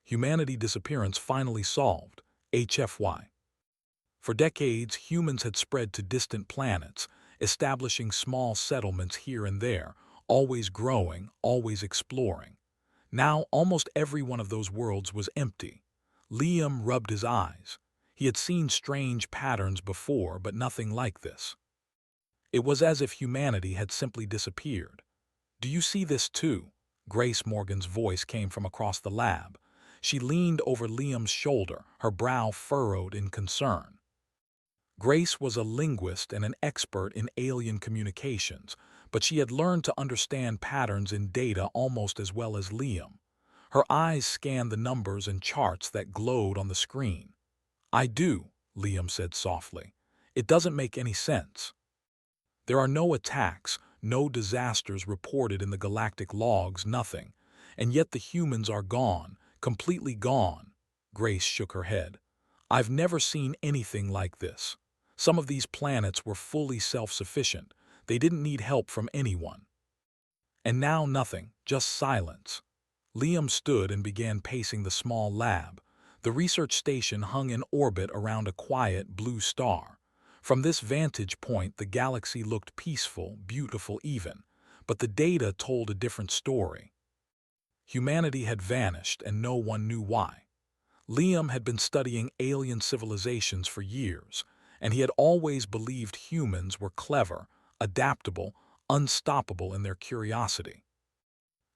Humanity Disappearance finally solved, HFY. For decades, humans had spread to distant planets, establishing small settlements here and there, always growing, always exploring. Now, almost every one of those worlds was empty. Liam rubbed his eyes. He had seen strange patterns before, but nothing like this. It was as if humanity had simply disappeared. "Do you see this too?" Grace Morgan's voice came from across the lab. She leaned over Liam's shoulder, her brow furrowed in concern. Grace was a linguist and an expert in alien communications, but she had learned to understand patterns in data almost as well as Liam. Her eyes scanned the numbers and charts that glowed on the screen. "I do," Liam said softly. "It doesn't make any sense. There are no attacks, no disasters reported in the galactic logs, nothing. And yet the humans are gone, completely gone." Grace shook her head. "I've never seen anything like this. Some of these planets were fully self-sufficient. They didn't need help from anyone. And now nothing, just silence." Liam stood and began pacing the small lab. The research station hung in orbit around a quiet blue star. From this vantage point, the galaxy looked peaceful, beautiful even, but the data told a different story. Humanity had vanished, and no one knew why. Liam had been studying alien civilizations for years, and he had always believed humans were clever, adaptable, unstoppable in their curiosity.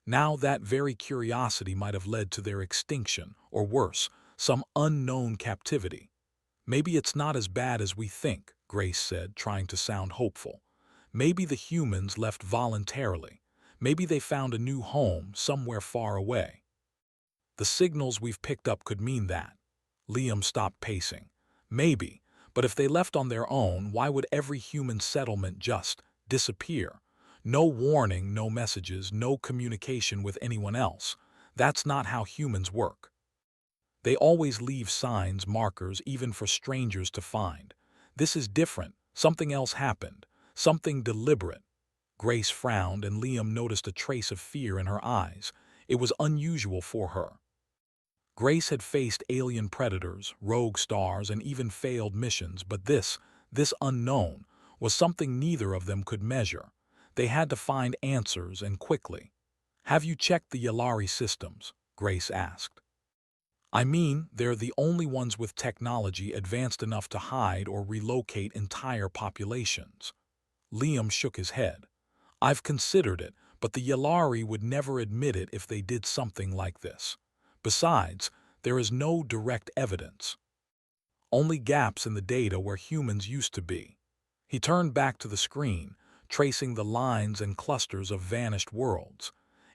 Now that very curiosity might have led to their extinction, or worse, some unknown captivity. "Maybe it's not as bad as we think," Grace said, trying to sound hopeful. "Maybe the humans left voluntarily. Maybe they found a new home somewhere far away. The signals we've picked up could mean that." Liam stopped pacing. "Maybe, but if they left on their own, why would every human settlement just disappear? No warning, no messages, no communication with anyone else. That's not how humans work. They always leave signs, markers, even for strangers to find. This is different. Something else happened. Something deliberate." Grace frowned, and Liam noticed a trace of fear in her eyes. It was unusual for her. Grace had faced alien predators, rogue stars, and even failed missions, but this unknown, was something neither of them could measure. They had to find answers, and quickly. "Have you checked the Yalari systems?" Grace asked. "I mean, they're the only ones with technology advanced enough to hide or relocate entire populations." Liam shook his head. "I've considered it, but the Yalari would never admit it if they did something like this. Besides, there is no direct evidence. Only gaps in the data where humans used to be." He turned back to the screen, tracing the lines and clusters of vanished worlds.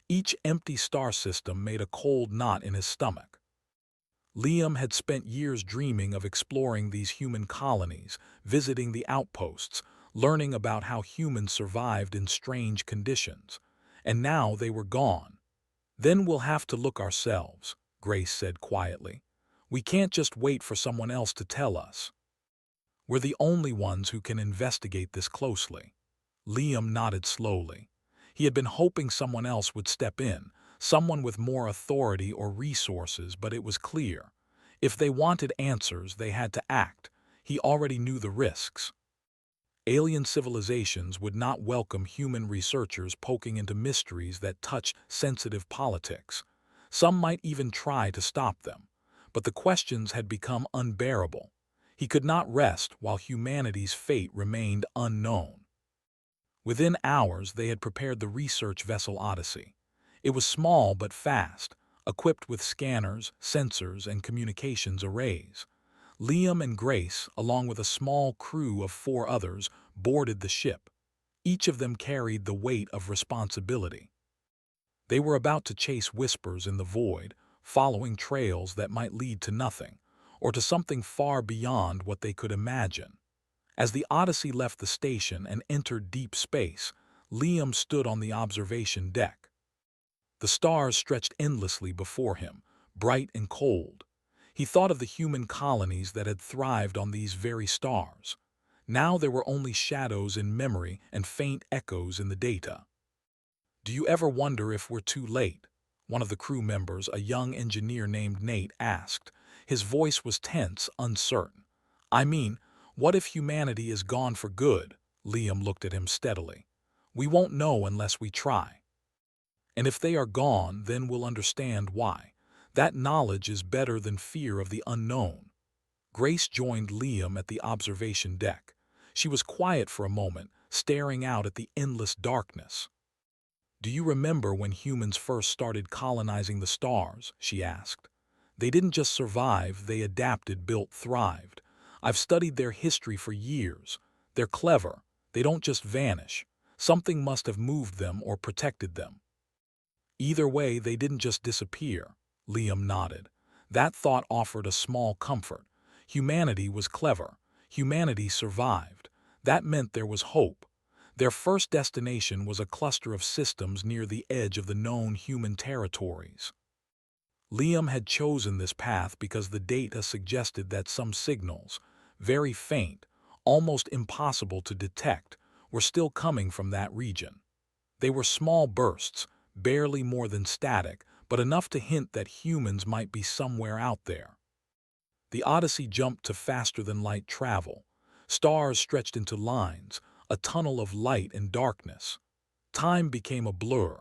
Each empty star system made a cold knot in his stomach. Liam had spent years dreaming of exploring these human colonies, visiting the outposts, learning about how humans survived in strange conditions. And now they were gone. "Then we'll have to look ourselves," Grace said quietly. "We can't just wait for someone else to tell us. We're the only ones who can investigate this closely." Liam nodded slowly. He had been hoping someone else would step in, someone with more authority or resources, but it was clear. If they wanted answers, they had to act. He already knew the risks. Alien civilizations would not welcome human researchers poking into mysteries that touch sensitive politics. Some might even try to stop them. But the questions had become unbearable. He could not rest while humanity's fate remained unknown. Within hours, they had prepared the research vessel Odyssey. It was small but fast, equipped with scanners, sensors, and communications arrays. Liam and Grace, along with a small crew of 4 others, boarded the ship. Each of them carried the weight of responsibility. They were about to chase whispers in the void, following trails that might lead to nothing, or to something far beyond what they could imagine. As the Odyssey left the station and entered deep space, Liam stood on the observation deck. The stars stretched endlessly before him, bright and cold. He thought of the human colonies that had thrived on these very stars. Now there were only shadows in memory and faint echoes in the data. "Do you ever wonder if we're too late?" One of the crew members, a young engineer named Nate, asked. His voice was tense, uncertain. I mean, what if humanity is gone for good? Liam looked at him steadily. We won't know unless we try. And if they are gone, then we'll understand why. That knowledge is better than fear of the unknown. Grace joined Liam at the observation deck. She was quiet for a moment, staring out at the endless darkness. Do you remember when humans first started colonizing the stars? She asked. They didn't just survive, they adapted, built, thrived. I've studied their history for years. They're clever. They don't just vanish. Something must have moved them or protected them. Either way, they didn't just disappear. Liam nodded. That thought offered a small comfort. Humanity was clever. Humanity survived. That meant there was hope. Their first destination was a cluster of systems near the edge of the known human territories. Liam had chosen this path because the data suggested that some signals, very faint, almost impossible to detect, were still coming from that region. They were small bursts, barely more than static, but enough to hint that humans might be somewhere out there. The Odyssey jumped to faster-than-light travel. Stars stretched into lines, a tunnel of light and darkness. Time became a blur.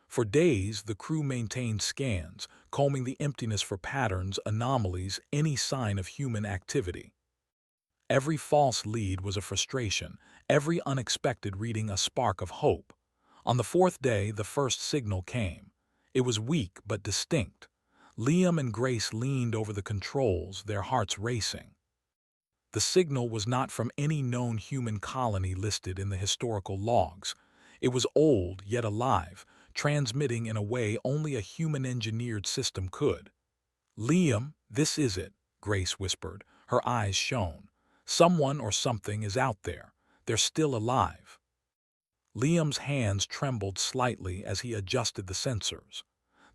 For days, the crew maintained scans, combing the emptiness for patterns, anomalies, any sign of human activity. Every false lead was a frustration, every unexpected reading a spark of hope. On the fourth day, the first signal came. It was weak but distinct. Liam and Grace leaned over the controls, their hearts racing. The signal was not from any known human colony listed in the historical logs. It was old yet alive, transmitting in a way only a human-engineered system could. Liam, this is it, Grace whispered. Her eyes shone. Someone or something is out there. They're still alive. Liam's hands trembled slightly as he adjusted the sensors.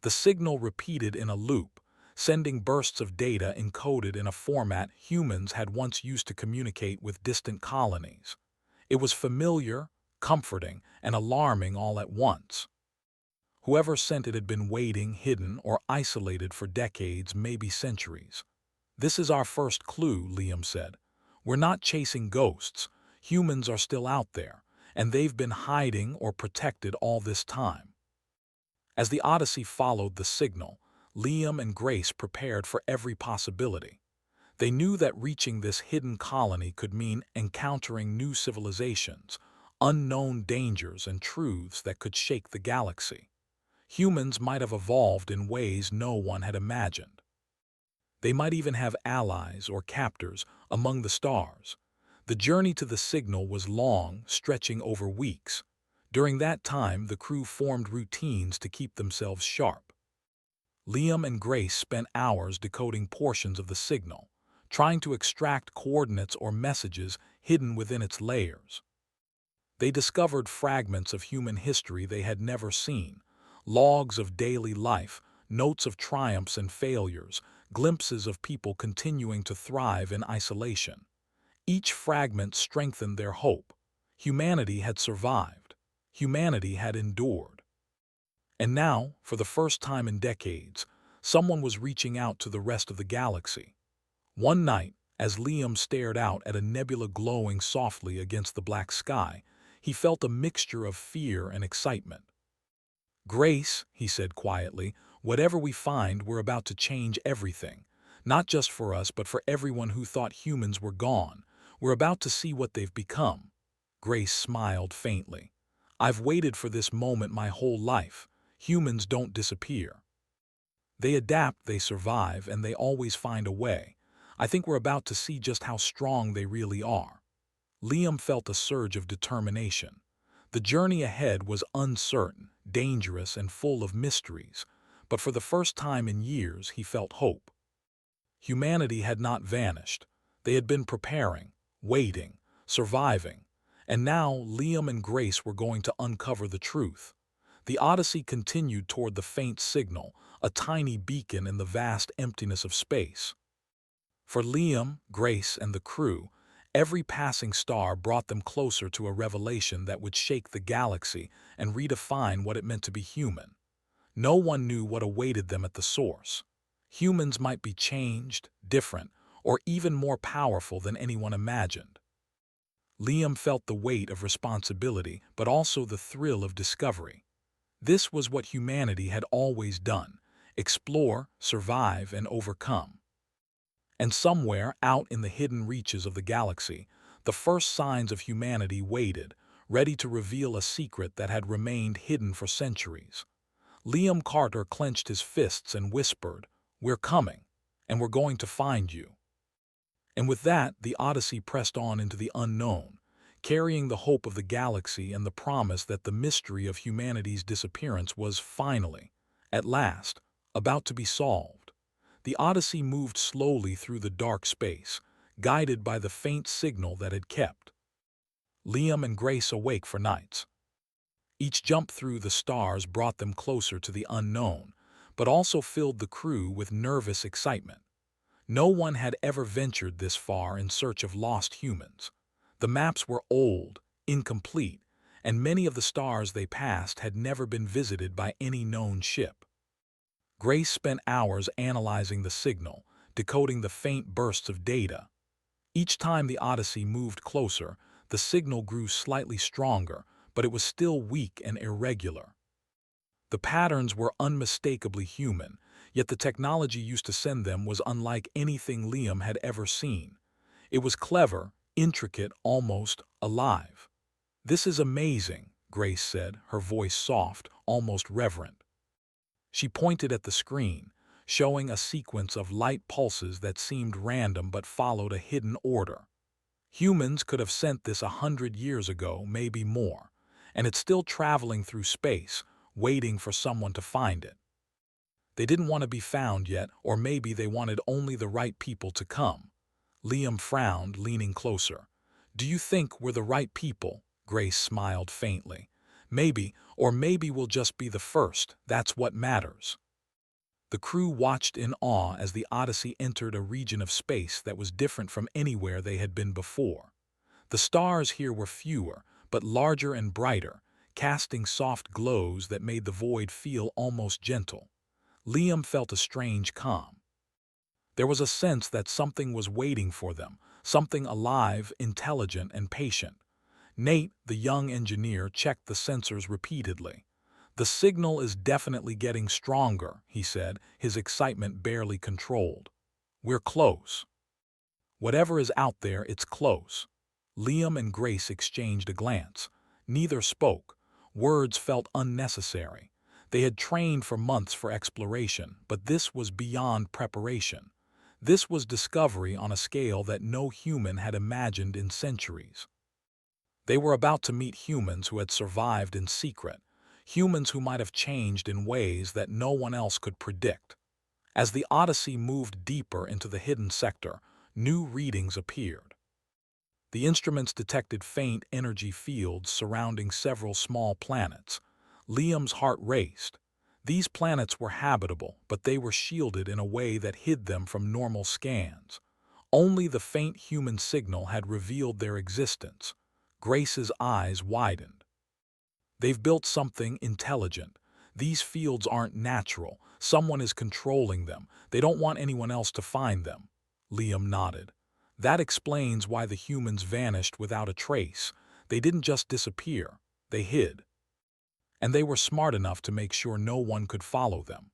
The signal repeated in a loop, sending bursts of data encoded in a format humans had once used to communicate with distant colonies. It was familiar, comforting, and alarming all at once. Whoever sent it had been waiting, hidden, or isolated for decades, maybe centuries. This is our first clue, Liam said. We're not chasing ghosts. Humans are still out there, and they've been hiding or protected all this time. As the Odyssey followed the signal, Liam and Grace prepared for every possibility. They knew that reaching this hidden colony could mean encountering new civilizations, unknown dangers, and truths that could shake the galaxy. Humans might have evolved in ways no one had imagined. They might even have allies or captors among the stars. The journey to the signal was long, stretching over weeks. During that time, the crew formed routines to keep themselves sharp. Liam and Grace spent hours decoding portions of the signal, trying to extract coordinates or messages hidden within its layers. They discovered fragments of human history they had never seen, logs of daily life, notes of triumphs and failures, glimpses of people continuing to thrive in isolation. Each fragment strengthened their hope. Humanity had survived. Humanity had endured. And now, for the first time in decades, someone was reaching out to the rest of the galaxy. One night, as Liam stared out at a nebula glowing softly against the black sky, he felt a mixture of fear and excitement. Grace, he said quietly, whatever we find, we're about to change everything. Not just for us, but for everyone who thought humans were gone. We're about to see what they've become. Grace smiled faintly. I've waited for this moment my whole life. Humans don't disappear. They adapt, they survive, and they always find a way. I think we're about to see just how strong they really are. Liam felt a surge of determination. The journey ahead was uncertain, dangerous, and full of mysteries, but for the first time in years he felt hope. Humanity had not vanished. They had been preparing, waiting, surviving, and now Liam and Grace were going to uncover the truth. The Odyssey continued toward the faint signal, a tiny beacon in the vast emptiness of space. For Liam, Grace, and the crew, every passing star brought them closer to a revelation that would shake the galaxy and redefine what it meant to be human. No one knew what awaited them at the source. Humans might be changed, different, or even more powerful than anyone imagined. Liam felt the weight of responsibility, but also the thrill of discovery. This was what humanity had always done: explore, survive, and overcome. And somewhere out in the hidden reaches of the galaxy, the first signs of humanity waited, ready to reveal a secret that had remained hidden for centuries. Liam Carter clenched his fists and whispered, "We're coming, and we're going to find you." And with that, the Odyssey pressed on into the unknown, carrying the hope of the galaxy and the promise that the mystery of humanity's disappearance was finally, at last, about to be solved. The Odyssey moved slowly through the dark space, guided by the faint signal that had kept Liam and Grace awake for nights. Each jump through the stars brought them closer to the unknown, but also filled the crew with nervous excitement. No one had ever ventured this far in search of lost humans. The maps were old, incomplete, and many of the stars they passed had never been visited by any known ship. Grace spent hours analyzing the signal, decoding the faint bursts of data. Each time the Odyssey moved closer, the signal grew slightly stronger, but it was still weak and irregular. The patterns were unmistakably human, yet the technology used to send them was unlike anything Liam had ever seen. It was clever, intricate, almost alive. "This is amazing," Grace said, her voice soft, almost reverent. She pointed at the screen, showing a sequence of light pulses that seemed random but followed a hidden order. Humans could have sent this 100 years ago, maybe more, and it's still traveling through space, waiting for someone to find it. They didn't want to be found yet, or maybe they wanted only the right people to come. Liam frowned, leaning closer. "Do you think we're the right people?" Grace smiled faintly. "Maybe, or maybe we'll just be the first. That's what matters." The crew watched in awe as the Odyssey entered a region of space that was different from anywhere they had been before. The stars here were fewer, but larger and brighter, casting soft glows that made the void feel almost gentle. Liam felt a strange calm. There was a sense that something was waiting for them, something alive, intelligent, and patient. Nate, the young engineer, checked the sensors repeatedly. "The signal is definitely getting stronger," he said, his excitement barely controlled. "We're close. Whatever is out there, it's close." Liam and Grace exchanged a glance. Neither spoke. Words felt unnecessary. They had trained for months for exploration, but this was beyond preparation. This was discovery on a scale that no human had imagined in centuries. They were about to meet humans who had survived in secret, humans who might have changed in ways that no one else could predict. As the Odyssey moved deeper into the hidden sector, new readings appeared. The instruments detected faint energy fields surrounding several small planets. Liam's heart raced. These planets were habitable, but they were shielded in a way that hid them from normal scans. Only the faint human signal had revealed their existence. Grace's eyes widened. "They've built something intelligent. These fields aren't natural. Someone is controlling them. They don't want anyone else to find them." Liam nodded. "That explains why the humans vanished without a trace. They didn't just disappear. They hid. And they were smart enough to make sure no one could follow them."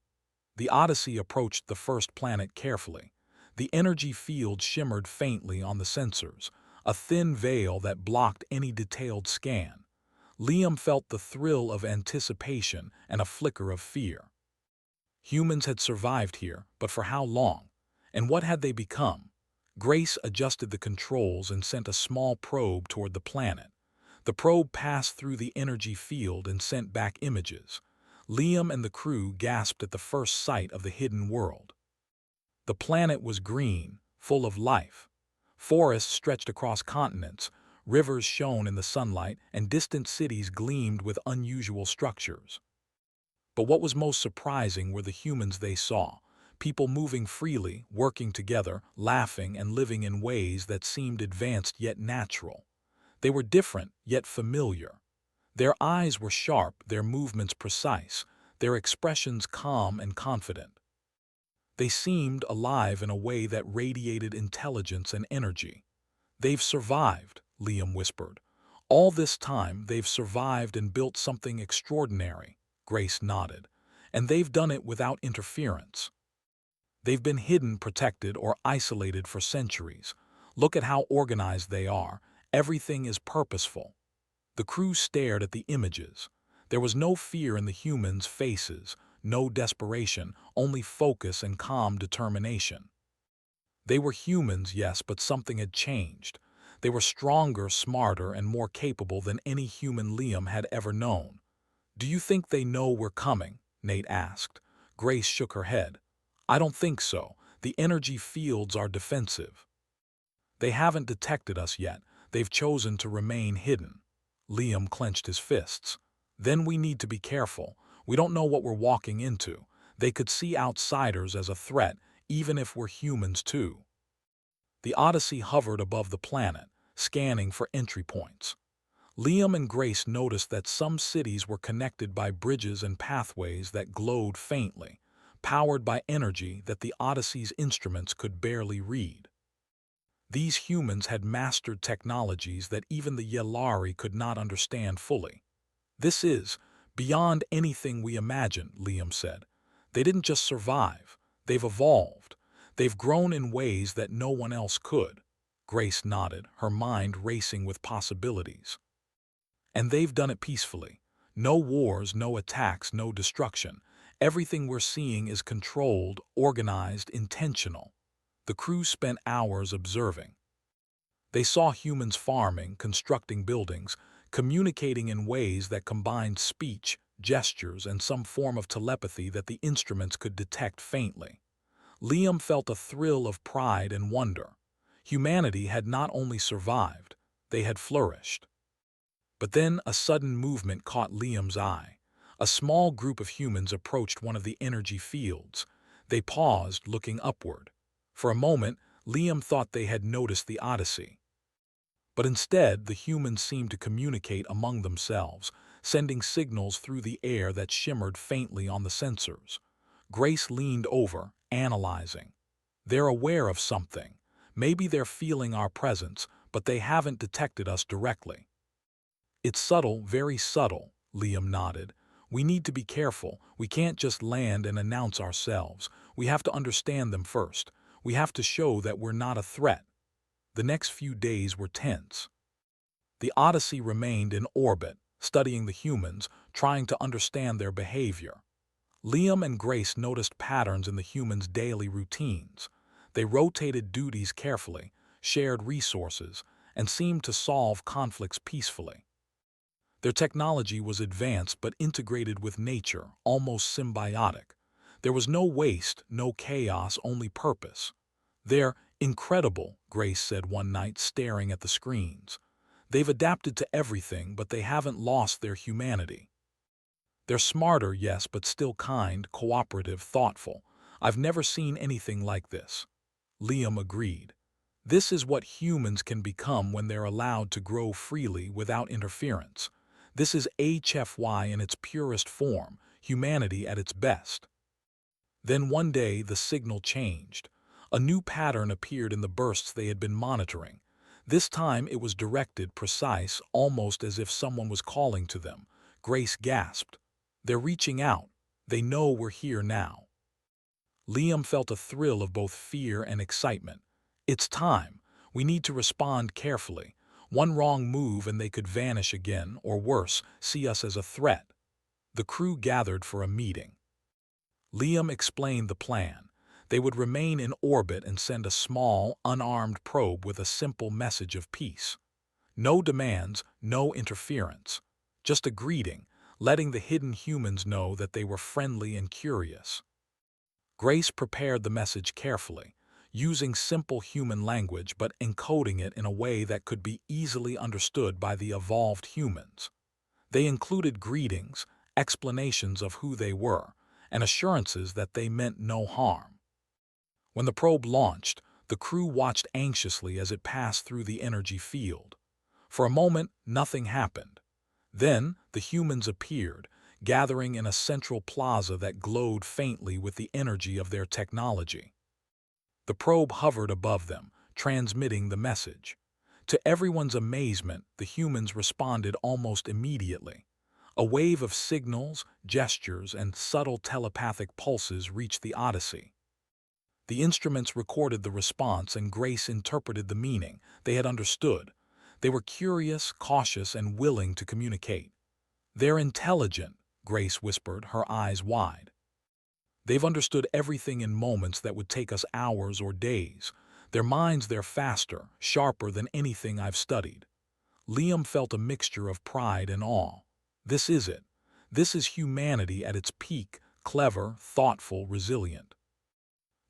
The Odyssey approached the first planet carefully. The energy field shimmered faintly on the sensors, a thin veil that blocked any detailed scan. Liam felt the thrill of anticipation and a flicker of fear. Humans had survived here, but for how long? And what had they become? Grace adjusted the controls and sent a small probe toward the planet. The probe passed through the energy field and sent back images. Liam and the crew gasped at the first sight of the hidden world. The planet was green, full of life. Forests stretched across continents, rivers shone in the sunlight, and distant cities gleamed with unusual structures. But what was most surprising were the humans they saw, people moving freely, working together, laughing, and living in ways that seemed advanced yet natural. They were different, yet familiar. Their eyes were sharp, their movements precise, their expressions calm and confident. They seemed alive in a way that radiated intelligence and energy. "They've survived," Liam whispered. "All this time they've survived and built something extraordinary," Grace nodded. "And they've done it without interference. They've been hidden, protected, or isolated for centuries. Look at how organized they are. Everything is purposeful." The crew stared at the images. There was no fear in the humans' faces, no desperation, only focus and calm determination. They were humans, yes, but something had changed. They were stronger, smarter, and more capable than any human Liam had ever known. "Do you think they know we're coming?" Nate asked. Grace shook her head. "I don't think so. The energy fields are defensive. They haven't detected us yet. They've chosen to remain hidden." Liam clenched his fists. "Then we need to be careful. We don't know what we're walking into. They could see outsiders as a threat, even if we're humans too." The Odyssey hovered above the planet, scanning for entry points. Liam and Grace noticed that some cities were connected by bridges and pathways that glowed faintly, powered by energy that the Odyssey's instruments could barely read. These humans had mastered technologies that even the Yellari could not understand fully. "This is beyond anything we imagined," Liam said. "They didn't just survive. They've evolved. They've grown in ways that no one else could." Grace nodded, her mind racing with possibilities. "And they've done it peacefully. No wars, no attacks, no destruction. Everything we're seeing is controlled, organized, intentional." The crew spent hours observing. They saw humans farming, constructing buildings, communicating in ways that combined speech, gestures, and some form of telepathy that the instruments could detect faintly. Liam felt a thrill of pride and wonder. Humanity had not only survived, they had flourished. But then a sudden movement caught Liam's eye. A small group of humans approached one of the energy fields. They paused, looking upward. For a moment, Liam thought they had noticed the Odyssey. But instead, the humans seemed to communicate among themselves, sending signals through the air that shimmered faintly on the sensors. Grace leaned over, analyzing. "They're aware of something. Maybe they're feeling our presence, but they haven't detected us directly." "It's subtle, very subtle," Liam nodded. "We need to be careful. We can't just land and announce ourselves. We have to understand them first. We have to show that we're not a threat." The next few days were tense. The Odyssey remained in orbit, studying the humans, trying to understand their behavior. Liam and Grace noticed patterns in the humans' daily routines. They rotated duties carefully, shared resources, and seemed to solve conflicts peacefully. Their technology was advanced but integrated with nature, almost symbiotic. There was no waste, no chaos, only purpose. "They're incredible," Grace said one night, staring at the screens. "They've adapted to everything, but they haven't lost their humanity. They're smarter, yes, but still kind, cooperative, thoughtful. I've never seen anything like this." Liam agreed. "This is what humans can become when they're allowed to grow freely without interference. This is HFY in its purest form, humanity at its best." Then one day the signal changed. A new pattern appeared in the bursts they had been monitoring. This time it was directed, precise, almost as if someone was calling to them. Grace gasped. "They're reaching out. They know we're here now." Liam felt a thrill of both fear and excitement. "It's time. We need to respond carefully. One wrong move and they could vanish again, or worse, see us as a threat." The crew gathered for a meeting. Liam explained the plan. They would remain in orbit and send a small, unarmed probe with a simple message of peace. No demands, no interference. Just a greeting, letting the hidden humans know that they were friendly and curious. Grace prepared the message carefully, using simple human language but encoding it in a way that could be easily understood by the evolved humans. They included greetings, explanations of who they were, and assurances that they meant no harm. When the probe launched, the crew watched anxiously as it passed through the energy field. For a moment, nothing happened. Then, the humans appeared, gathering in a central plaza that glowed faintly with the energy of their technology. The probe hovered above them, transmitting the message. To everyone's amazement, the humans responded almost immediately. A wave of signals, gestures, and subtle telepathic pulses reached the Odyssey. The instruments recorded the response and Grace interpreted the meaning. They had understood. They were curious, cautious, and willing to communicate. "They're intelligent," Grace whispered, her eyes wide. "They've understood everything in moments that would take us hours or days. Their minds, they're faster, sharper than anything I've studied." Liam felt a mixture of pride and awe. This is it. This is humanity at its peak, clever, thoughtful, resilient.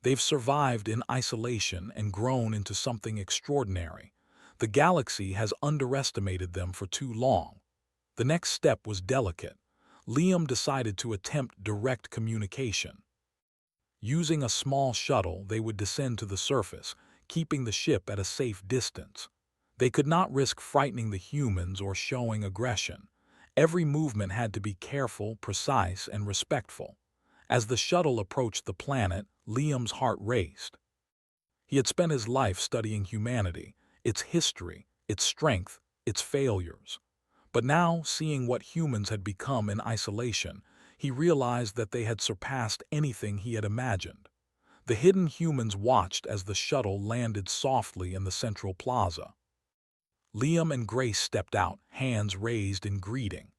They've survived in isolation and grown into something extraordinary. The galaxy has underestimated them for too long. The next step was delicate. Liam decided to attempt direct communication. Using a small shuttle, they would descend to the surface, keeping the ship at a safe distance. They could not risk frightening the humans or showing aggression. Every movement had to be careful, precise, and respectful. As the shuttle approached the planet, Liam's heart raced. He had spent his life studying humanity, its history, its strength, its failures. But now, seeing what humans had become in isolation, he realized that they had surpassed anything he had imagined. The hidden humans watched as the shuttle landed softly in the central plaza. Liam and Grace stepped out, hands raised in greeting.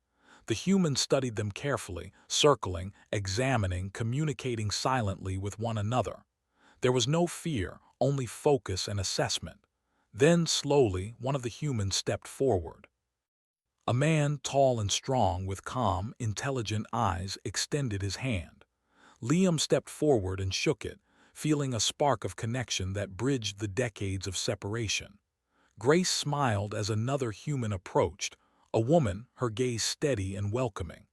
The humans studied them carefully, circling, examining, communicating silently with one another. There was no fear, only focus and assessment. Then, slowly, one of the humans stepped forward. A man, tall and strong, with calm, intelligent eyes, extended his hand. Liam stepped forward and shook it, feeling a spark of connection that bridged the decades of separation. Grace smiled as another human approached, a woman, her gaze steady and welcoming.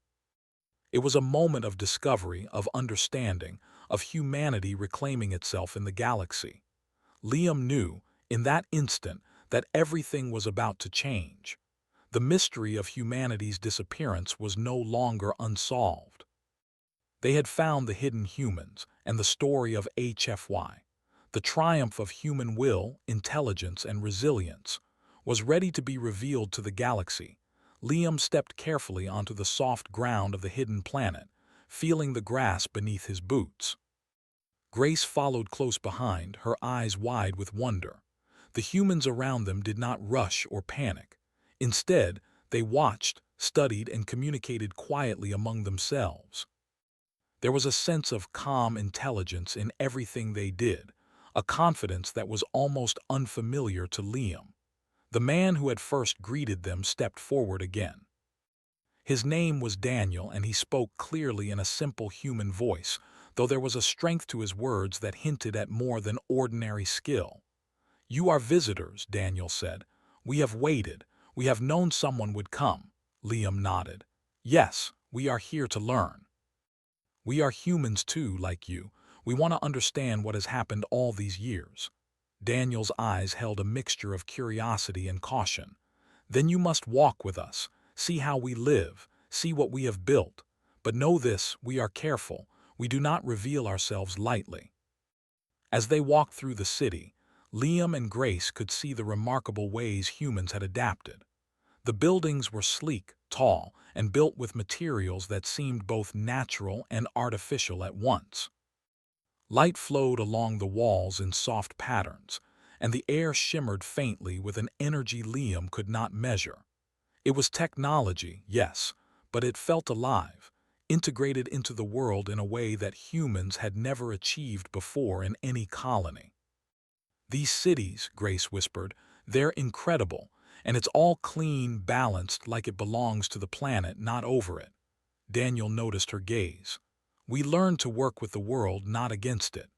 It was a moment of discovery, of understanding, of humanity reclaiming itself in the galaxy. Liam knew, in that instant, that everything was about to change. The mystery of humanity's disappearance was no longer unsolved. They had found the hidden humans, and the story of HFY, the triumph of human will, intelligence, and resilience, was ready to be revealed to the galaxy. Liam stepped carefully onto the soft ground of the hidden planet, feeling the grass beneath his boots. Grace followed close behind, her eyes wide with wonder. The humans around them did not rush or panic. Instead, they watched, studied, and communicated quietly among themselves. There was a sense of calm intelligence in everything they did, a confidence that was almost unfamiliar to Liam. The man who had first greeted them stepped forward again. His name was Daniel, and he spoke clearly in a simple human voice, though there was a strength to his words that hinted at more than ordinary skill. "You are visitors," Daniel said. "We have waited. We have known someone would come." Liam nodded. "Yes, we are here to learn. We are humans too, like you. We want to understand what has happened all these years." Daniel's eyes held a mixture of curiosity and caution. "Then you must walk with us, see how we live, see what we have built. But know this, we are careful. We do not reveal ourselves lightly." As they walked through the city, Liam and Grace could see the remarkable ways humans had adapted. The buildings were sleek, tall, and built with materials that seemed both natural and artificial at once. Light flowed along the walls in soft patterns, and the air shimmered faintly with an energy Liam could not measure. It was technology, yes, but it felt alive, integrated into the world in a way that humans had never achieved before in any colony. "These cities," Grace whispered, "they're incredible, and it's all clean, balanced, like it belongs to the planet, not over it." Daniel noticed her gaze. "We learned to work with the world, not against it.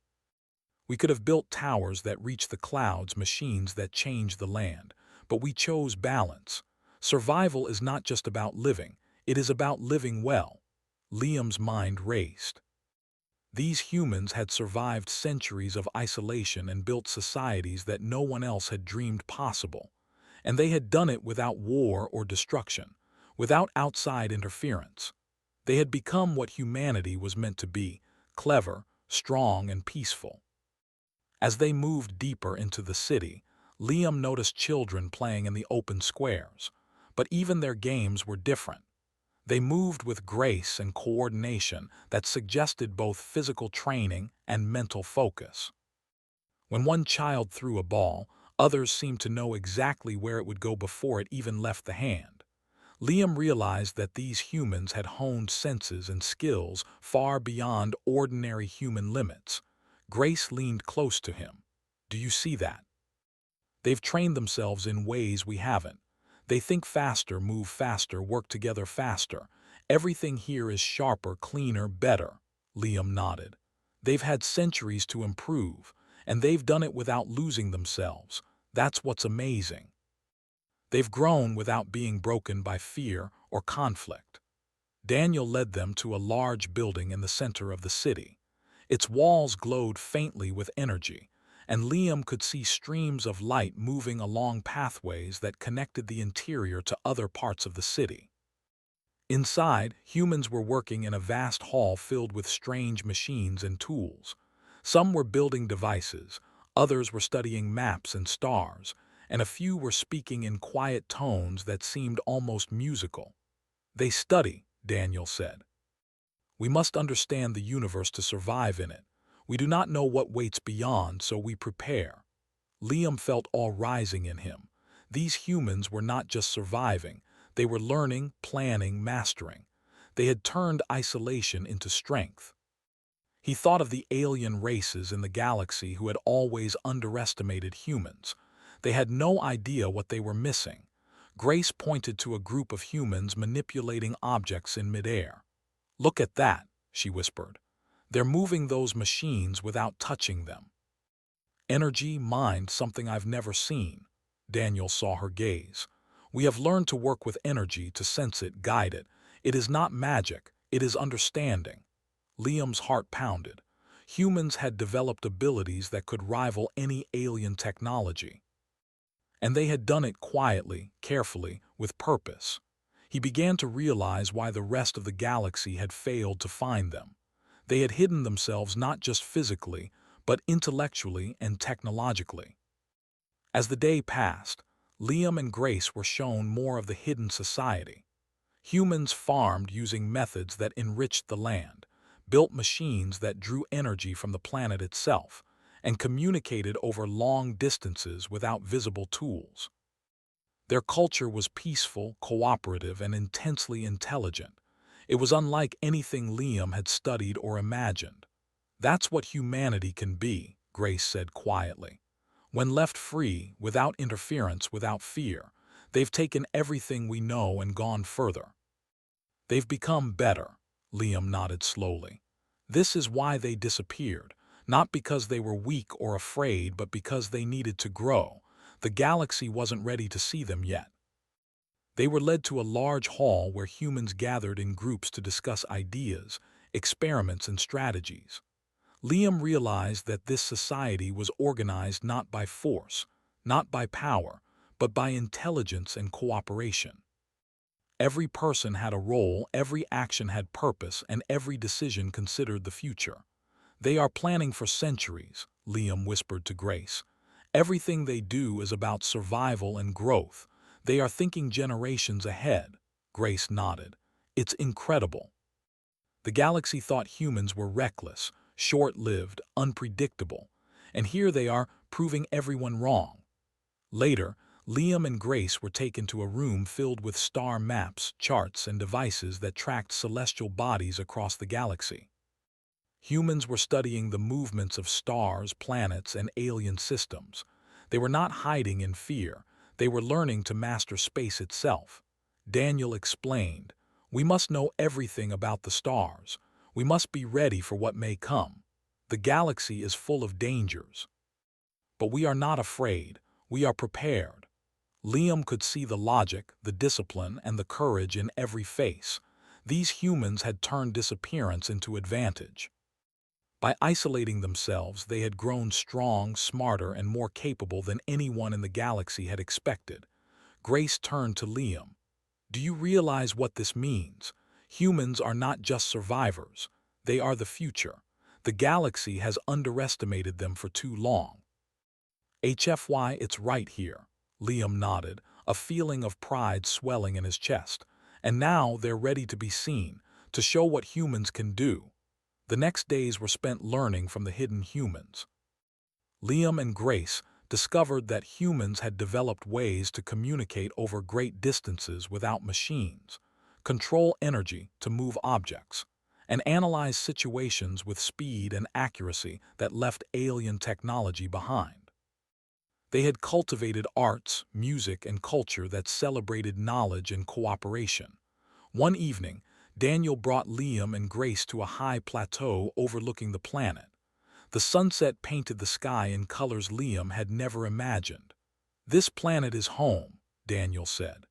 We could have built towers that reach the clouds, machines that change the land, but we chose balance. Survival is not just about living, it is about living well." Liam's mind raced. These humans had survived centuries of isolation and built societies that no one else had dreamed possible. And they had done it without war or destruction, without outside interference. They had become what humanity was meant to be: clever, strong, and peaceful. As they moved deeper into the city, Liam noticed children playing in the open squares. But even their games were different. They moved with grace and coordination that suggested both physical training and mental focus. When one child threw a ball, others seemed to know exactly where it would go before it even left the hand. Liam realized that these humans had honed senses and skills far beyond ordinary human limits. Grace leaned close to him. "Do you see that? They've trained themselves in ways we haven't. They think faster, move faster, work together faster. Everything here is sharper, cleaner, better." Liam nodded. "They've had centuries to improve, and they've done it without losing themselves. That's what's amazing. They've grown without being broken by fear or conflict." Daniel led them to a large building in the center of the city. Its walls glowed faintly with energy, and Liam could see streams of light moving along pathways that connected the interior to other parts of the city. Inside, humans were working in a vast hall filled with strange machines and tools. Some were building devices, others were studying maps and stars, and a few were speaking in quiet tones that seemed almost musical. "They study," Daniel said. "We must understand the universe to survive in it. We do not know what waits beyond, so we prepare." Liam felt awe rising in him. These humans were not just surviving, they were learning, planning, mastering. They had turned isolation into strength. He thought of the alien races in the galaxy who had always underestimated humans. They had no idea what they were missing. Grace pointed to a group of humans manipulating objects in midair. "Look at that," she whispered. "They're moving those machines without touching them. Energy, mind, something I've never seen." Daniel saw her gaze. "We have learned to work with energy, to sense it, guide it. It is not magic, it is understanding." Liam's heart pounded. Humans had developed abilities that could rival any alien technology. And they had done it quietly, carefully, with purpose. He began to realize why the rest of the galaxy had failed to find them. They had hidden themselves not just physically, but intellectually and technologically. As the day passed, Liam and Grace were shown more of the hidden society. Humans farmed using methods that enriched the land, built machines that drew energy from the planet itself, and communicated over long distances without visible tools. Their culture was peaceful, cooperative, and intensely intelligent. It was unlike anything Liam had studied or imagined. "That's what humanity can be," Grace said quietly. "When left free, without interference, without fear, they've taken everything we know and gone further. They've become better." Liam nodded slowly. "This is why they disappeared, not because they were weak or afraid, but because they needed to grow. The galaxy wasn't ready to see them yet." They were led to a large hall where humans gathered in groups to discuss ideas, experiments, and strategies. Liam realized that this society was organized not by force, not by power, but by intelligence and cooperation. Every person had a role, every action had purpose, and every decision considered the future. "They are planning for centuries," Liam whispered to Grace. "Everything they do is about survival and growth. They are thinking generations ahead." Grace nodded. "It's incredible." The galaxy thought humans were reckless, short-lived, unpredictable, and here they are proving everyone wrong. Later, Liam and Grace were taken to a room filled with star maps, charts, and devices that tracked celestial bodies across the galaxy. Humans were studying the movements of stars, planets, and alien systems. They were not hiding in fear. They were learning to master space itself. Daniel explained, "We must know everything about the stars. We must be ready for what may come. The galaxy is full of dangers. But we are not afraid. We are prepared." Liam could see the logic, the discipline, and the courage in every face. These humans had turned disappearance into advantage. By isolating themselves, they had grown strong, smarter, and more capable than anyone in the galaxy had expected. Grace turned to Liam. "Do you realize what this means? Humans are not just survivors. They are the future. The galaxy has underestimated them for too long. HFY, it's right here. Liam nodded, a feeling of pride swelling in his chest. And now they're ready to be seen, to show what humans can do. The next days were spent learning from the hidden humans. Liam and Grace discovered that humans had developed ways to communicate over great distances without machines, control energy to move objects, and analyze situations with speed and accuracy that left alien technology behind. They had cultivated arts, music, and culture that celebrated knowledge and cooperation. One evening, Daniel brought Liam and Grace to a high plateau overlooking the planet. The sunset painted the sky in colors Liam had never imagined. "This planet is home," Daniel said.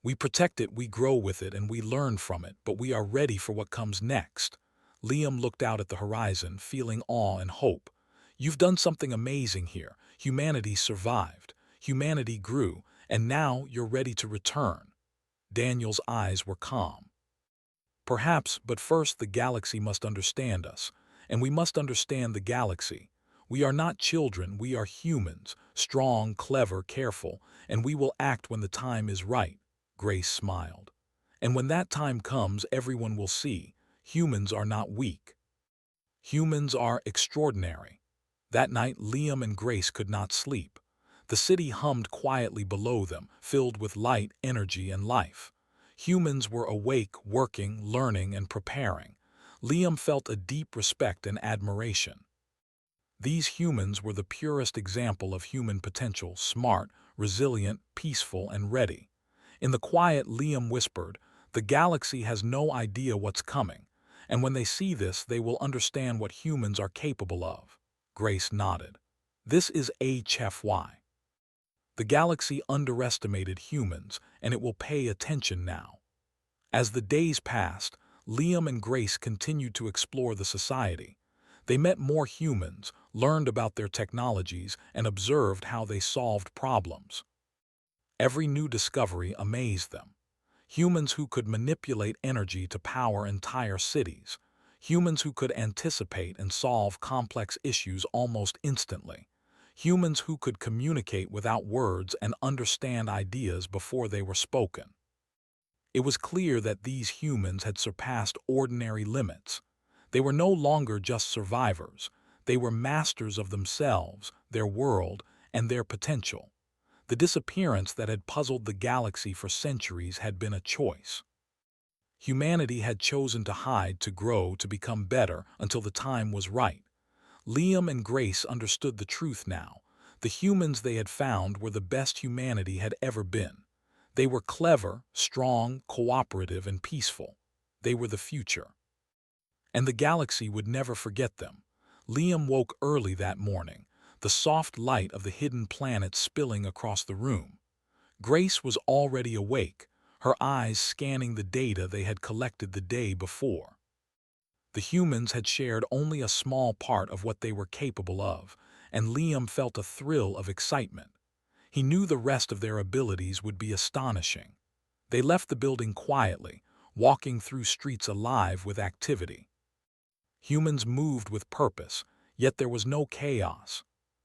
"We protect it, we grow with it, and we learn from it, but we are ready for what comes next." Liam looked out at the horizon, feeling awe and hope. "You've done something amazing here. Humanity survived. Humanity grew, and now you're ready to return." Daniel's eyes were calm. "Perhaps, but first the galaxy must understand us, and we must understand the galaxy. We are not children, we are humans, strong, clever, careful, and we will act when the time is right." Grace smiled. "And when that time comes, everyone will see. Humans are not weak. Humans are extraordinary." That night, Liam and Grace could not sleep. The city hummed quietly below them, filled with light, energy, and life. Humans were awake, working, learning, and preparing. Liam felt a deep respect and admiration. These humans were the purest example of human potential, smart, resilient, peaceful, and ready. In the quiet, Liam whispered, "The galaxy has no idea what's coming, and when they see this, they will understand what humans are capable of." Grace nodded. "This is HFY. The galaxy underestimated humans, and it will pay attention now." As the days passed, Liam and Grace continued to explore the society. They met more humans, learned about their technologies, and observed how they solved problems. Every new discovery amazed them. Humans who could manipulate energy to power entire cities. Humans who could anticipate and solve complex issues almost instantly. Humans who could communicate without words and understand ideas before they were spoken. It was clear that these humans had surpassed ordinary limits. They were no longer just survivors. They were masters of themselves, their world, and their potential. The disappearance that had puzzled the galaxy for centuries had been a choice. Humanity had chosen to hide, to grow, to become better until the time was right. Liam and Grace understood the truth now. The humans they had found were the best humanity had ever been. They were clever, strong, cooperative, and peaceful. They were the future. And the galaxy would never forget them. Liam woke early that morning, the soft light of the hidden planet spilling across the room. Grace was already awake, her eyes scanning the data they had collected the day before. The humans had shared only a small part of what they were capable of, and Liam felt a thrill of excitement. He knew the rest of their abilities would be astonishing. They left the building quietly, walking through streets alive with activity. Humans moved with purpose, yet there was no chaos.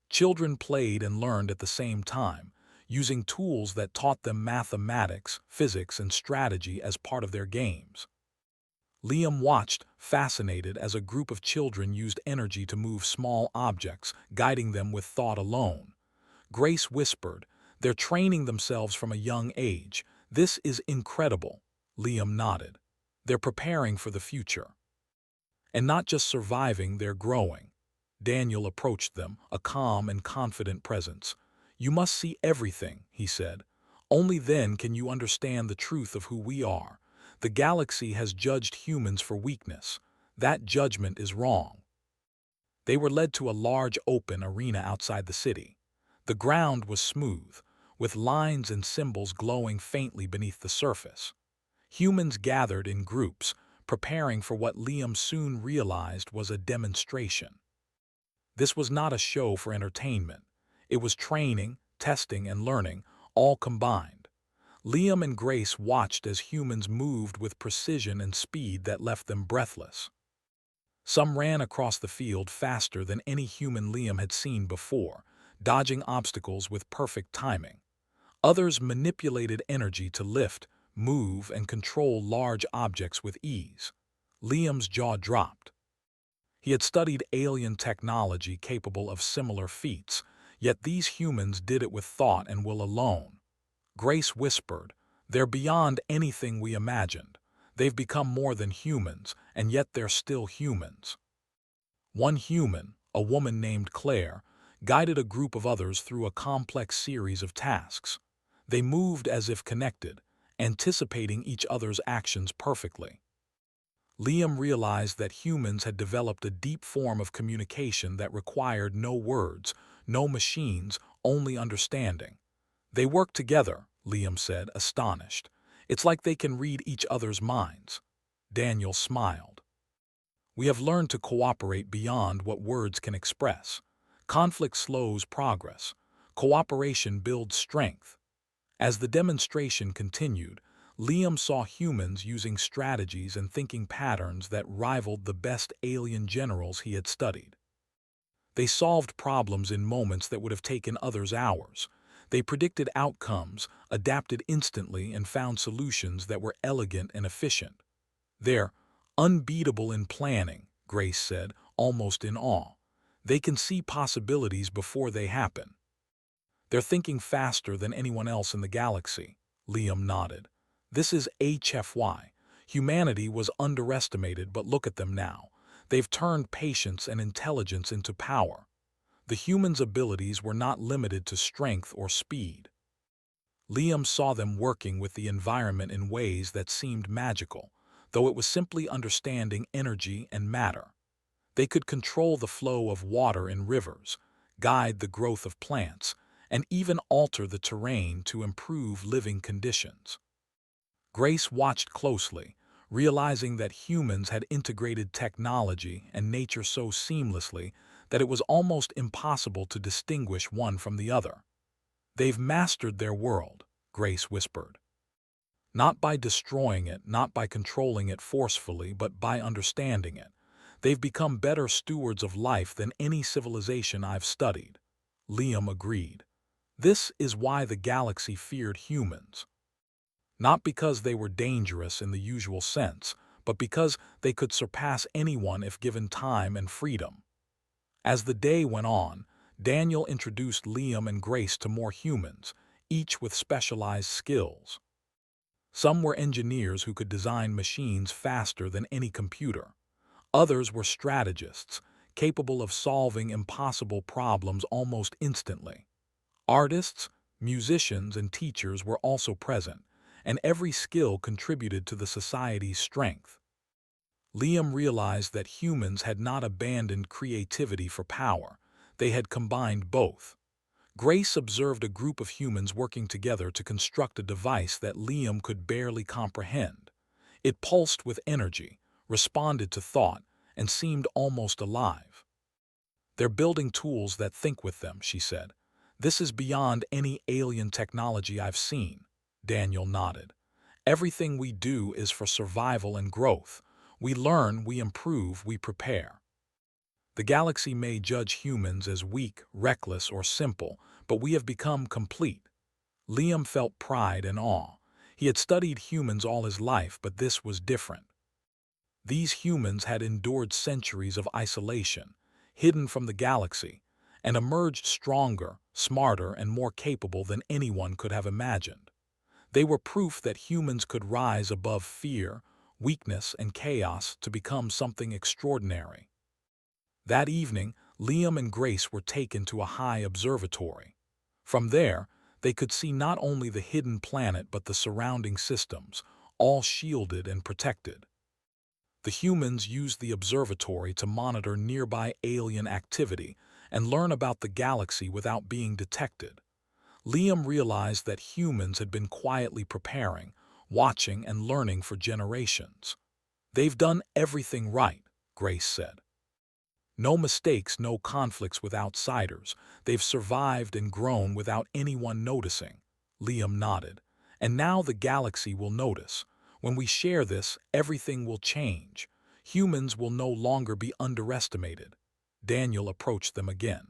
Children played and learned at the same time, using tools that taught them mathematics, physics, and strategy as part of their games. Liam watched, fascinated, as a group of children used energy to move small objects, guiding them with thought alone. Grace whispered, "They're training themselves from a young age. This is incredible." Liam nodded. "They're preparing for the future. And not just surviving, they're growing." Daniel approached them, a calm and confident presence. "You must see everything," he said. "Only then can you understand the truth of who we are. The galaxy has judged humans for weakness. That judgment is wrong." They were led to a large open arena outside the city. The ground was smooth, with lines and symbols glowing faintly beneath the surface. Humans gathered in groups, preparing for what Liam soon realized was a demonstration. This was not a show for entertainment. It was training, testing, and learning, all combined. Liam and Grace watched as humans moved with precision and speed that left them breathless. Some ran across the field faster than any human Liam had seen before, dodging obstacles with perfect timing. Others manipulated energy to lift, move, and control large objects with ease. Liam's jaw dropped. He had studied alien technology capable of similar feats, yet these humans did it with thought and will alone. Grace whispered, "They're beyond anything we imagined. They've become more than humans, and yet they're still humans." One human, a woman named Claire, guided a group of others through a complex series of tasks. They moved as if connected, anticipating each other's actions perfectly. Liam realized that humans had developed a deep form of communication that required no words, no machines, only understanding. "They work together," Liam said, astonished. "It's like they can read each other's minds." Daniel smiled. "We have learned to cooperate beyond what words can express. Conflict slows progress. Cooperation builds strength." As the demonstration continued, Liam saw humans using strategies and thinking patterns that rivaled the best alien generals he had studied. They solved problems in moments that would have taken others hours. They predicted outcomes, adapted instantly, and found solutions that were elegant and efficient. "They're unbeatable in planning," Grace said, almost in awe. "They can see possibilities before they happen." "They're thinking faster than anyone else in the galaxy," Liam nodded. "This is HFY. Humanity was underestimated, but look at them now. They've turned patience and intelligence into power." The humans' abilities were not limited to strength or speed. Liam saw them working with the environment in ways that seemed magical, though it was simply understanding energy and matter. They could control the flow of water in rivers, guide the growth of plants, and even alter the terrain to improve living conditions. Grace watched closely, realizing that humans had integrated technology and nature so seamlessly that it was almost impossible to distinguish one from the other. "They've mastered their world," Grace whispered. "Not by destroying it, not by controlling it forcefully, but by understanding it. They've become better stewards of life than any civilization I've studied." Liam agreed. "This is why the galaxy feared humans. Not because they were dangerous in the usual sense, but because they could surpass anyone if given time and freedom." As the day went on, Daniel introduced Liam and Grace to more humans, each with specialized skills. Some were engineers who could design machines faster than any computer. Others were strategists, capable of solving impossible problems almost instantly. Artists, musicians, and teachers were also present, and every skill contributed to the society's strength. Liam realized that humans had not abandoned creativity for power. They had combined both. Grace observed a group of humans working together to construct a device that Liam could barely comprehend. It pulsed with energy, responded to thought, and seemed almost alive. "They're building tools that think with them," she said. "This is beyond any alien technology I've seen." Daniel nodded. "Everything we do is for survival and growth. We learn, we improve, we prepare." The galaxy may judge humans as weak, reckless, or simple, but we have become complete. Liam felt pride and awe. He had studied humans all his life, but this was different. These humans had endured centuries of isolation, hidden from the galaxy, and emerged stronger, smarter, and more capable than anyone could have imagined. They were proof that humans could rise above fear, weakness, and chaos to become something extraordinary. That evening, Liam and Grace were taken to a high observatory. From there, they could see not only the hidden planet but the surrounding systems, all shielded and protected. The humans used the observatory to monitor nearby alien activity and learn about the galaxy without being detected. Liam realized that humans had been quietly preparing, watching, and learning for generations. "They've done everything right," Grace said. "No mistakes, no conflicts with outsiders. They've survived and grown without anyone noticing." Liam nodded. And now the galaxy will notice. When we share this, everything will change. Humans will no longer be underestimated. Daniel approached them again.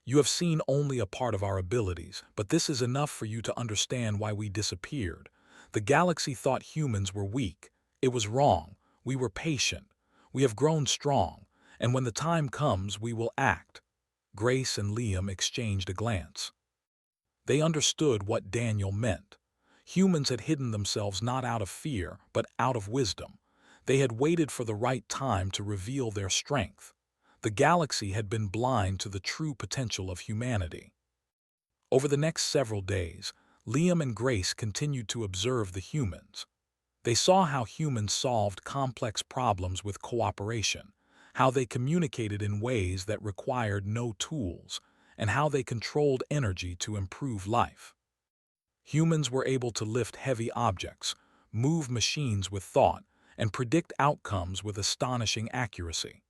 You have seen only a part of our abilities, but this is enough for you to understand why we disappeared. The galaxy thought humans were weak. It was wrong. We were patient. We have grown strong, and when the time comes, we will act. Grace and Liam exchanged a glance. They understood what Daniel meant. Humans had hidden themselves not out of fear, but out of wisdom. They had waited for the right time to reveal their strength. The galaxy had been blind to the true potential of humanity. Over the next several days, Liam and Grace continued to observe the humans. They saw how humans solved complex problems with cooperation, how they communicated in ways that required no tools, and how they controlled energy to improve life. Humans were able to lift heavy objects, move machines with thought, and predict outcomes with astonishing accuracy.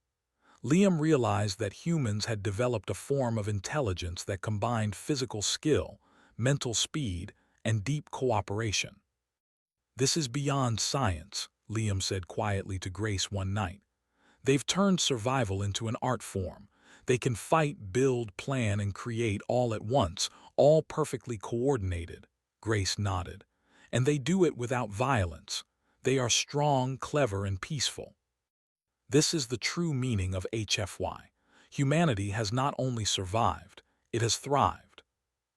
Liam realized that humans had developed a form of intelligence that combined physical skill, mental speed, and deep cooperation. "This is beyond science," Liam said quietly to Grace one night. "They've turned survival into an art form. They can fight, build, plan, and create all at once, all perfectly coordinated." Grace nodded. "And they do it without violence. They are strong, clever, and peaceful." This is the true meaning of HFY. Humanity has not only survived, it has thrived.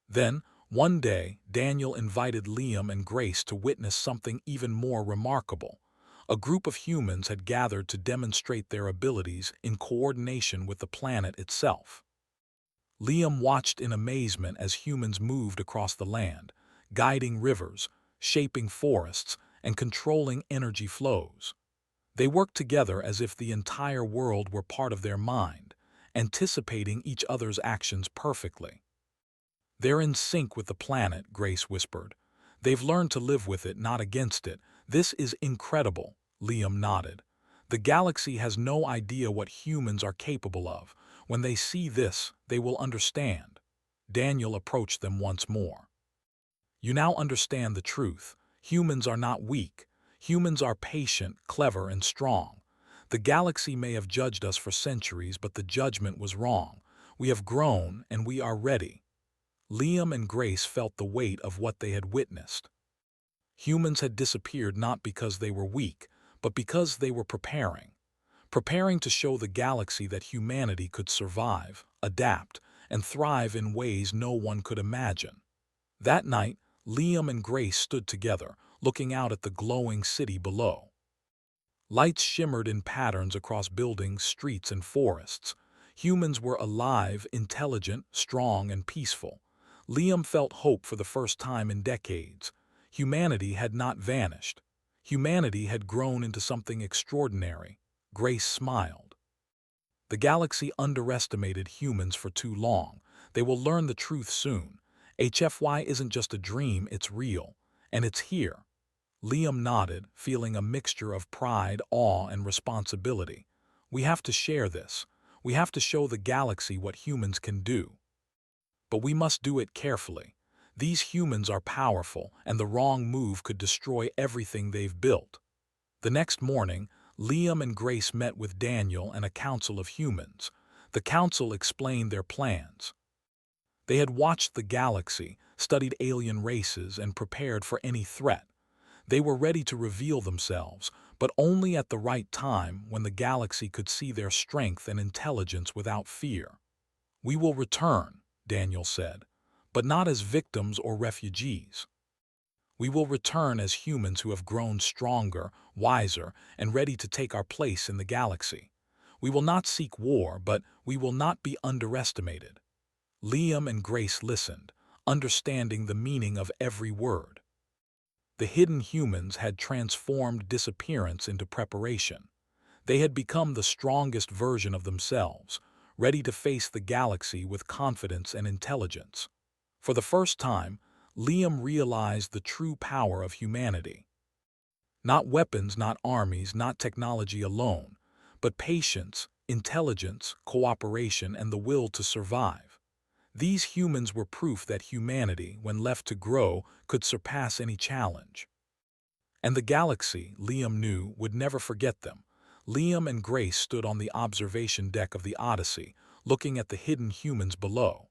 Then, one day, Daniel invited Liam and Grace to witness something even more remarkable. A group of humans had gathered to demonstrate their abilities in coordination with the planet itself. Liam watched in amazement as humans moved across the land, guiding rivers, shaping forests, and controlling energy flows. They worked together as if the entire world were part of their mind, anticipating each other's actions perfectly. "They're in sync with the planet," Grace whispered. "They've learned to live with it, not against it. This is incredible," Liam nodded. "The galaxy has no idea what humans are capable of. When they see this, they will understand." Daniel approached them once more. "You now understand the truth. Humans are not weak. Humans are patient, clever, and strong. The galaxy may have judged us for centuries, but the judgment was wrong. We have grown, and we are ready." Liam and Grace felt the weight of what they had witnessed. Humans had disappeared not because they were weak, but because they were preparing to show the galaxy that humanity could survive, adapt, and thrive in ways no one could imagine. That night, Liam and Grace stood together, looking out at the glowing city below. Lights shimmered in patterns across buildings, streets, and forests. Humans were alive, intelligent, strong, and peaceful. Liam felt hope for the first time in decades. Humanity had not vanished. Humanity had grown into something extraordinary. Grace smiled. "The galaxy underestimated humans for too long. They will learn the truth soon. HFY isn't just a dream, it's real. And it's here." Liam nodded, feeling a mixture of pride, awe, and responsibility. "We have to share this. We have to show the galaxy what humans can do. But we must do it carefully. These humans are powerful, and the wrong move could destroy everything they've built." The next morning, Liam and Grace met with Daniel and a council of humans. The council explained their plans. They had watched the galaxy, studied alien races, and prepared for any threat. They were ready to reveal themselves, but only at the right time, when the galaxy could see their strength and intelligence without fear. "We will return," Daniel said, "but not as victims or refugees. We will return as humans who have grown stronger, wiser, and ready to take our place in the galaxy. We will not seek war, but we will not be underestimated." Liam and Grace listened, understanding the meaning of every word. The hidden humans had transformed disappearance into preparation. They had become the strongest version of themselves, ready to face the galaxy with confidence and intelligence. For the first time, Liam realized the true power of humanity. Not weapons, not armies, not technology alone, but patience, intelligence, cooperation, and the will to survive. These humans were proof that humanity, when left to grow, could surpass any challenge. And the galaxy, Liam knew, would never forget them. Liam and Grace stood on the observation deck of the Odyssey, looking at the hidden humans below.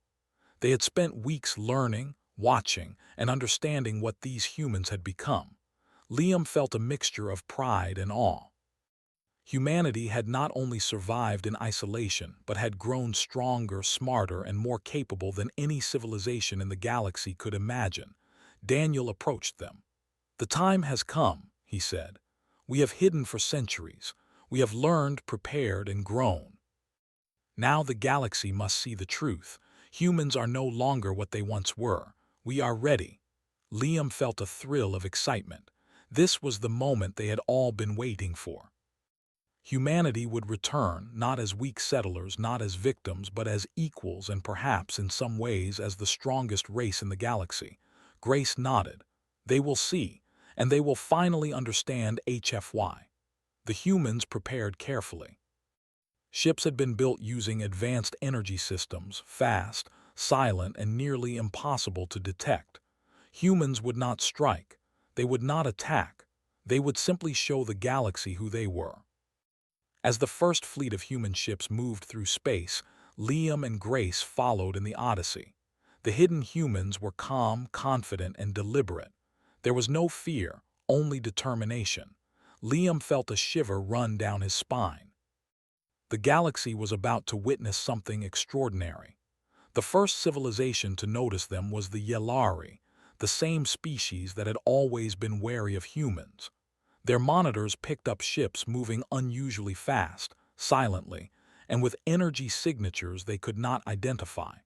They had spent weeks learning, watching, and understanding what these humans had become. Liam felt a mixture of pride and awe. Humanity had not only survived in isolation, but had grown stronger, smarter, and more capable than any civilization in the galaxy could imagine. Daniel approached them. "The time has come," he said. "We have hidden for centuries. We have learned, prepared, and grown. Now the galaxy must see the truth. Humans are no longer what they once were. We are ready." Liam felt a thrill of excitement. This was the moment they had all been waiting for. Humanity would return, not as weak settlers, not as victims, but as equals and perhaps, in some ways, as the strongest race in the galaxy. Grace nodded. "They will see, and they will finally understand HFY." The humans prepared carefully. Ships had been built using advanced energy systems, fast, silent, and nearly impossible to detect. Humans would not strike. They would not attack. They would simply show the galaxy who they were. As the first fleet of human ships moved through space, Liam and Grace followed in the Odyssey. The hidden humans were calm, confident, and deliberate. There was no fear, only determination. Liam felt a shiver run down his spine. The galaxy was about to witness something extraordinary. The first civilization to notice them was the Yellari, the same species that had always been wary of humans. Their monitors picked up ships moving unusually fast, silently, and with energy signatures they could not identify.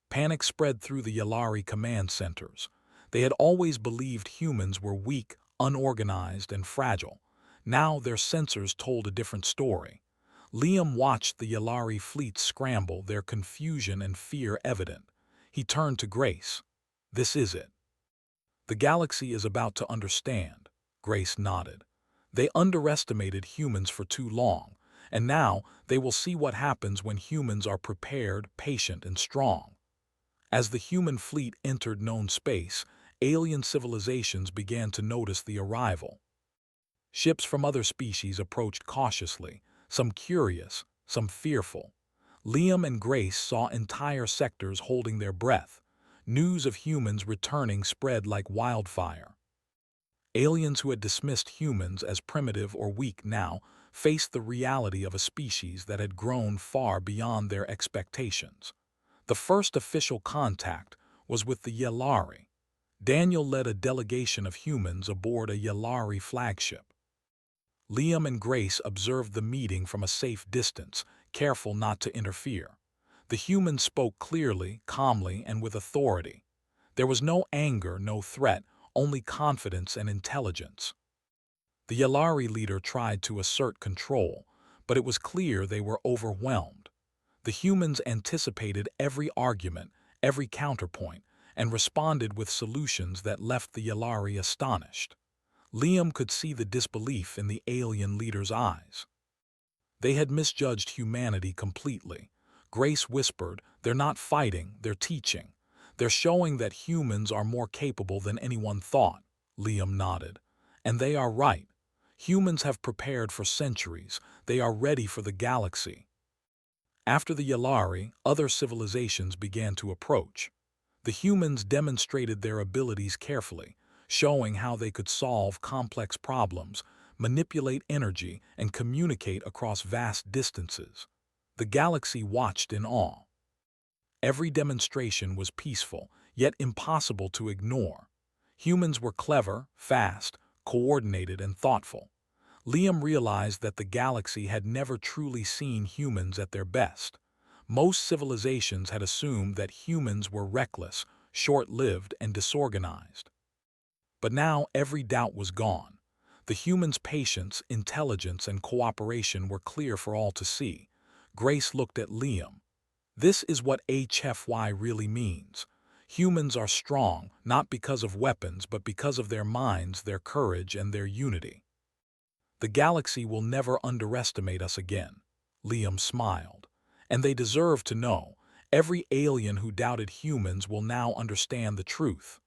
Panic spread through the Yellari command centers. They had always believed humans were weak, unorganized, and fragile. Now their sensors told a different story. Liam watched the Yellari fleet scramble, their confusion and fear evident. He turned to Grace. "This is it. The galaxy is about to understand." Grace nodded. "They underestimated humans for too long, and now they will see what happens when humans are prepared, patient, and strong." As the human fleet entered known space, alien civilizations began to notice the arrival. Ships from other species approached cautiously, some curious, some fearful. Liam and Grace saw entire sectors holding their breath. News of humans returning spread like wildfire. Aliens who had dismissed humans as primitive or weak now faced the reality of a species that had grown far beyond their expectations. The first official contact was with the Yellari. Daniel led a delegation of humans aboard a Yellari flagship. Liam and Grace observed the meeting from a safe distance, careful not to interfere. The humans spoke clearly, calmly, and with authority. There was no anger, no threat, only confidence and intelligence. The Yellari leader tried to assert control, but it was clear they were overwhelmed. The humans anticipated every argument, every counterpoint, and responded with solutions that left the Yellari astonished. Liam could see the disbelief in the alien leader's eyes. They had misjudged humanity completely. Grace whispered, "They're not fighting, they're teaching. They're showing that humans are more capable than anyone thought." Liam nodded. "And they are right. Humans have prepared for centuries. They are ready for the galaxy." After the Yellari, other civilizations began to approach. The humans demonstrated their abilities carefully, showing how they could solve complex problems, manipulate energy, and communicate across vast distances. The galaxy watched in awe. Every demonstration was peaceful, yet impossible to ignore. Humans were clever, fast, coordinated, and thoughtful. Liam realized that the galaxy had never truly seen humans at their best. Most civilizations had assumed that humans were reckless, short-lived, and disorganized. But now every doubt was gone. The humans' patience, intelligence, and cooperation were clear for all to see. Grace looked at Liam. "This is what HFY really means. Humans are strong, not because of weapons, but because of their minds, their courage, and their unity. The galaxy will never underestimate us again." Liam smiled. "And they deserve to know. Every alien who doubted humans will now understand the truth.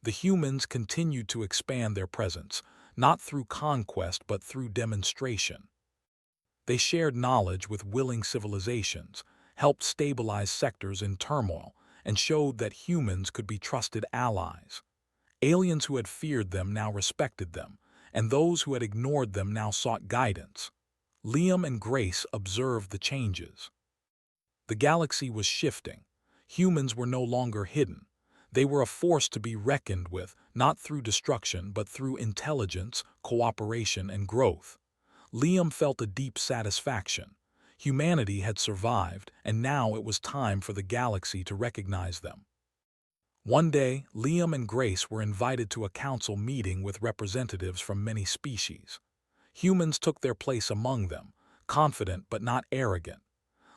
The humans continued to expand their presence, not through conquest but through demonstration. They shared knowledge with willing civilizations, helped stabilize sectors in turmoil, and showed that humans could be trusted allies. Aliens who had feared them now respected them, and those who had ignored them now sought guidance. Liam and Grace observed the changes. The galaxy was shifting. Humans were no longer hidden. They were a force to be reckoned with, not through destruction but through intelligence, cooperation, and growth. Liam felt a deep satisfaction. Humanity had survived, and now it was time for the galaxy to recognize them. One day, Liam and Grace were invited to a council meeting with representatives from many species. Humans took their place among them, confident but not arrogant.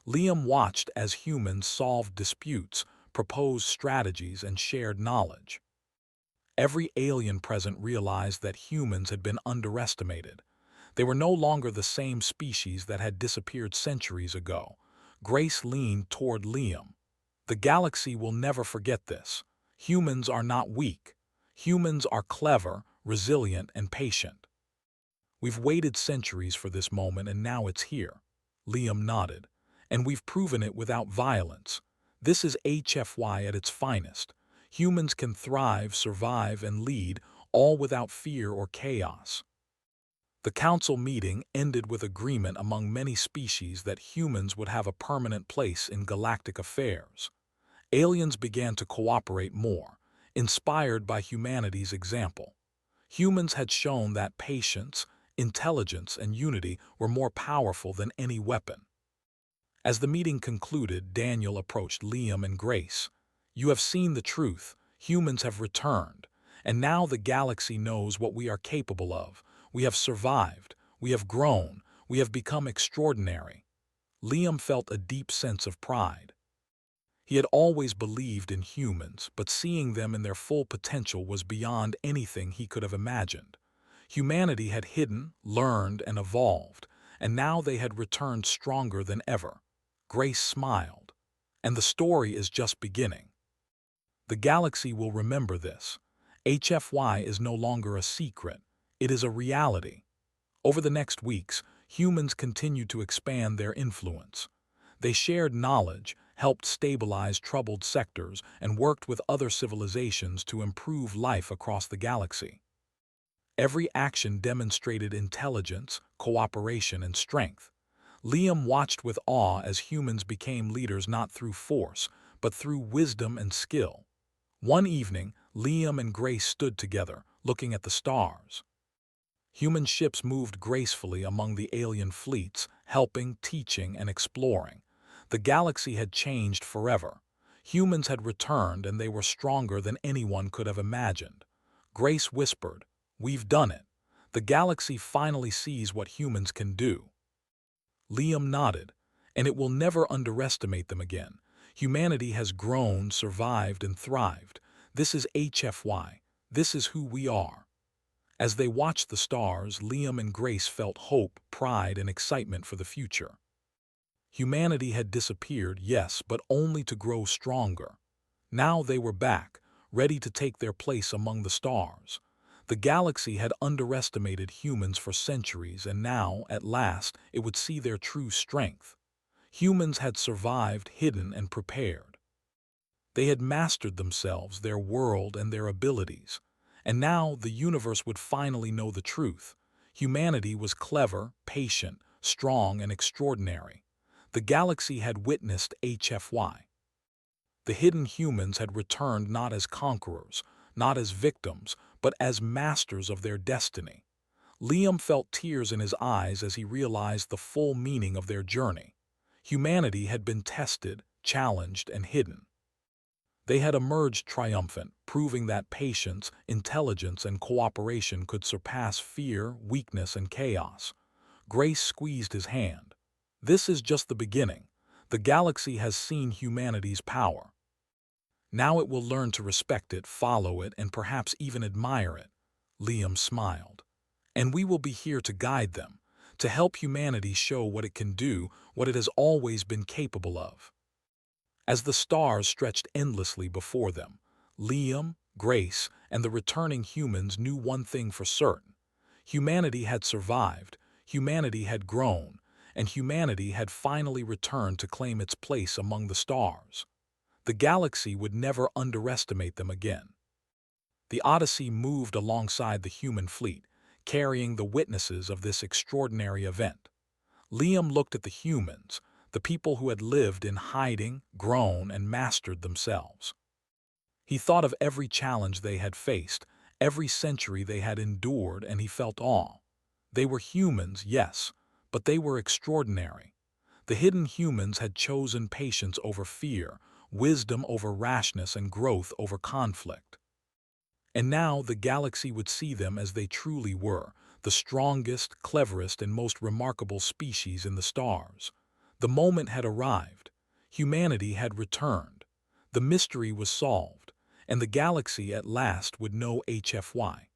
Liam watched as humans solved disputes, proposed strategies, and shared knowledge. Every alien present realized that humans had been underestimated. They were no longer the same species that had disappeared centuries ago. Grace leaned toward Liam. The galaxy will never forget this. Humans are not weak. Humans are clever, resilient, and patient. We've waited centuries for this moment and now it's here. Liam nodded. And we've proven it without violence. This is HFY at its finest. Humans can thrive, survive, and lead, all without fear or chaos. The council meeting ended with agreement among many species that humans would have a permanent place in galactic affairs. Aliens began to cooperate more, inspired by humanity's example. Humans had shown that patience, intelligence, and unity were more powerful than any weapon. As the meeting concluded, Daniel approached Liam and Grace. "You have seen the truth. Humans have returned. And now the galaxy knows what we are capable of. We have survived. We have grown. We have become extraordinary." Liam felt a deep sense of pride. He had always believed in humans, but seeing them in their full potential was beyond anything he could have imagined. Humanity had hidden, learned, and evolved, and now they had returned stronger than ever. Grace smiled. And the story is just beginning. The galaxy will remember this. HFY is no longer a secret. It is a reality. Over the next weeks, humans continued to expand their influence. They shared knowledge, helped stabilize troubled sectors, and worked with other civilizations to improve life across the galaxy. Every action demonstrated intelligence, cooperation, and strength. Liam watched with awe as humans became leaders not through force, but through wisdom and skill. One evening, Liam and Grace stood together, looking at the stars. Human ships moved gracefully among the alien fleets, helping, teaching, and exploring. The galaxy had changed forever. Humans had returned, and they were stronger than anyone could have imagined. Grace whispered, "We've done it. The galaxy finally sees what humans can do." Liam nodded, "And it will never underestimate them again. Humanity has grown, survived, and thrived. This is HFY. This is who we are." As they watched the stars, Liam and Grace felt hope, pride, and excitement for the future. Humanity had disappeared, yes, but only to grow stronger. Now they were back, ready to take their place among the stars. The galaxy had underestimated humans for centuries, and now, at last, it would see their true strength. Humans had survived, hidden, and prepared. They had mastered themselves, their world, and their abilities. And now the universe would finally know the truth. Humanity was clever, patient, strong, and extraordinary. The galaxy had witnessed HFY. The hidden humans had returned not as conquerors, not as victims, but as masters of their destiny. Liam felt tears in his eyes as he realized the full meaning of their journey. Humanity had been tested, challenged, and hidden. They had emerged triumphant, proving that patience, intelligence, and cooperation could surpass fear, weakness, and chaos. Grace squeezed his hand. "This is just the beginning. The galaxy has seen humanity's power. Now it will learn to respect it, follow it, and perhaps even admire it." Liam smiled. "And we will be here to guide them, to help humanity show what it can do, what it has always been capable of." As the stars stretched endlessly before them, Liam, Grace, and the returning humans knew one thing for certain. Humanity had survived, humanity had grown, and humanity had finally returned to claim its place among the stars. The galaxy would never underestimate them again. The Odyssey moved alongside the human fleet, carrying the witnesses of this extraordinary event. Liam looked at the humans, the people who had lived in hiding, grown, and mastered themselves. He thought of every challenge they had faced, every century they had endured, and he felt awe. They were humans, yes, but they were extraordinary. The hidden humans had chosen patience over fear, wisdom over rashness, and growth over conflict. And now the galaxy would see them as they truly were, the strongest, cleverest, and most remarkable species in the stars. The moment had arrived. Humanity had returned. The mystery was solved, and the galaxy at last would know HFY.